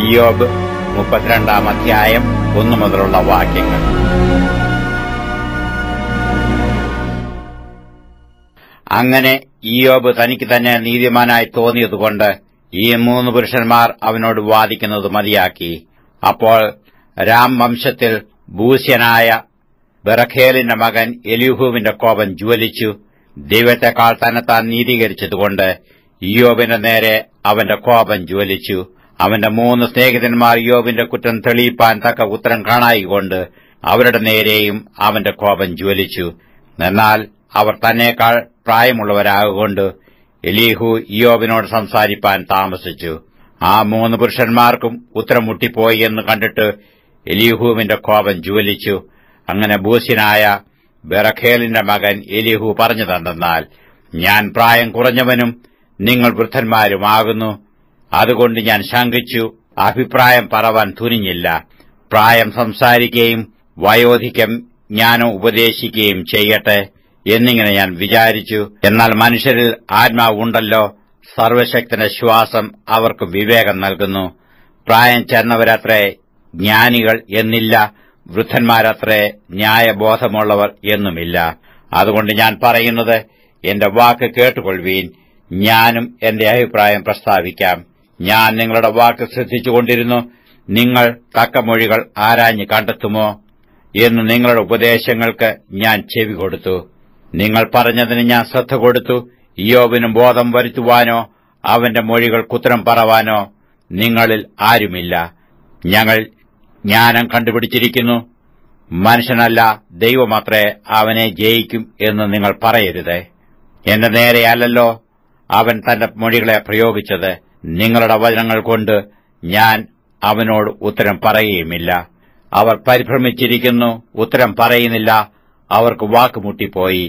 ഇയ്യോബ് 32-ാം അധ്യായം 1 മുതലുള്ള വാക്യങ്ങൾ. അങ്ങനെ ഇയ്യോബ് തനിക്ക് തന്നെ നീതിമാനായി തോന്നിയതുകൊണ്ട് ഈ 3 പുരുഷന്മാർ അവനോട് വാദിക്കുന്നത് മതിയാക്കി. അപ്പോൾ രാം വംശത്തിൽ ബൂസ്യനായ ബെറഖേലിന്റെ മകൻ എലീഹൂവിന്റെ കോപം ജ്വലിച്ചു. ദൈവത്തെക്കാൾ തന്നെത്താൻ നീതീകരിച്ചതുകൊണ്ട് ഇയ്യോബിന്റെ നേരെ അവന്റെ കോപം ജ്വലിച്ചു. അവന്റെ 3 സ്നേഹിതന്മാർ ഇയ്യോബിന്റെ കുറ്റം തെളിയിപ്പാൻ തക്ക ഉത്തരം കാണായികൊണ്ട് അവരുടെ നേരെയും അവന്റെ കോപം ജ്വലിച്ചു. എന്നാൽ അവർ തന്നേക്കാൾ പ്രായമുള്ളവരാകൊണ്ട് എലീഹു ഇയ്യോബിനോട് സംസാരിപ്പാൻ താമസിച്ചു. ആ 3 പുരുഷന്മാർക്കും ഉത്തരം മുട്ടിപ്പോയി എന്ന് കണ്ടിട്ട് എലീഹുവിന്റെ കോപം ജ്വലിച്ചു. അങ്ങനെ ബൂസ്യനായ ബെറഖേലിന്റെ മകൻ എലീഹു പറഞ്ഞതെന്തെന്നാൽ, ഞാൻ പ്രായം കുറഞ്ഞവനും നിങ്ങൾ വൃദ്ധന്മാരുമാകുന്നു. അതുകൊണ്ട് ഞാൻ ശങ്കിച്ചു അഭിപ്രായം പറവാൻ തുനിഞ്ഞില്ല. പ്രായം സംസാരിക്കുകയും വയോധികം ജ്ഞാനം ഉപദേശിക്കുകയും ചെയ്യട്ടെ എന്നിങ്ങനെ ഞാൻ വിചാരിച്ചു. എന്നാൽ മനുഷ്യരിൽ ആത്മാവുണ്ടല്ലോ, സർവശക്തന്റെ ശ്വാസം അവർക്ക് വിവേകം നൽകുന്നു. പ്രായം ചെന്നവരത്രേ ജ്ഞാനികൾ എന്നില്ല, വൃദ്ധന്മാരത്രേ ന്യായബോധമുള്ളവർ എന്നുമില്ല. അതുകൊണ്ട് ഞാൻ പറയുന്നത്, എന്റെ വാക്ക് കേട്ടുകൊള്ളുവീൻ, ഞാനും എന്റെ അഭിപ്രായം പ്രസ്താവിക്കാം. ഞാൻ നിങ്ങളുടെ വാക്ക് ശ്രദ്ധിച്ചുകൊണ്ടിരുന്നു. നിങ്ങൾ തക്ക മൊഴികൾ ആരാഞ്ഞ് കണ്ടെത്തുമോ എന്ന് നിങ്ങളുടെ ഉപദേശങ്ങൾക്ക് ഞാൻ ചെവി കൊടുത്തു. നിങ്ങൾ പറഞ്ഞതിന് ഞാൻ ശ്രദ്ധ കൊടുത്തു. ഇയ്യോബിന് ബോധം വരുത്തുവാനോ അവന്റെ മൊഴികൾക്കുത്തരം പറവാനോ നിങ്ങളിൽ ആരുമില്ല. ഞങ്ങൾ ജ്ഞാനം കണ്ടുപിടിച്ചിരിക്കുന്നു, മനുഷ്യനല്ല ദൈവമത്രേ അവനെ ജയിക്കും എന്ന് നിങ്ങൾ പറയരുതേ. എന്റെ നേരെയല്ലല്ലോ അവൻ തന്റെ മൊഴികളെ പ്രയോഗിച്ചത്. നിങ്ങളുടെ വചനങ്ങൾ കൊണ്ട് ഞാൻ അവനോട് ഉത്തരം പറയുകയുമില്ല. അവർ പരിഭ്രമിച്ചിരിക്കുന്നു, ഉത്തരം പറയുന്നില്ല. അവർക്ക് വാക്കുമുട്ടിപ്പോയി.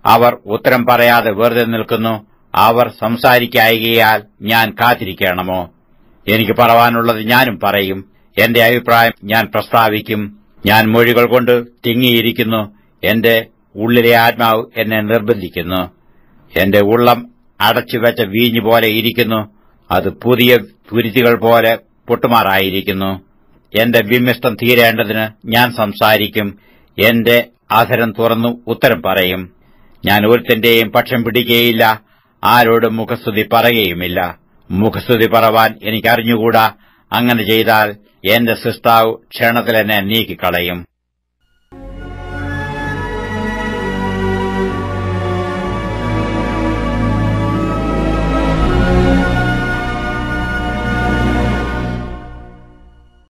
അവർ ഉത്തരം പറയാതെ വെറുതെ നിൽക്കുന്നു. അവർ സംസാരിക്കായികയാൽ ഞാൻ കാത്തിരിക്കണമോ? എനിക്ക് പറവാനുള്ളത് ഞാനും പറയും, എന്റെ അഭിപ്രായം ഞാൻ പ്രസ്താവിക്കും. ഞാൻ മൊഴികൾ കൊണ്ട് തിങ്ങിയിരിക്കുന്നു. എന്റെ ഉള്ളിലെ ആത്മാവ് എന്നെ നിർബന്ധിക്കുന്നു. എന്റെ ഉള്ളം അടച്ചുവെച്ച വീഞ്ഞുപോലെ ഇരിക്കുന്നു. അത് പുതിയ തുരുത്തികൾ പോലെ പൊട്ടുമാറായിരിക്കുന്നു. എന്റെ വിമ്മിഷ്ടം തീരേണ്ടതിന് ഞാൻ സംസാരിക്കും. എന്റെ അധരം തുറന്നു ഉത്തരം പറയും. ഞാൻ ഒരുത്തന്റെയും പക്ഷം പിടിക്കുകയില്ല, ആരോടും മുഖസ്തുതി പറയുകയുമില്ല. മുഖസ്തുതി പറവാൻ എനിക്കറിഞ്ഞുകൂടാ. അങ്ങനെ ചെയ്താൽ എന്റെ സൃഷ്ടാവ് ക്ഷണത്തിൽ എന്നെ നീക്കിക്കളയും.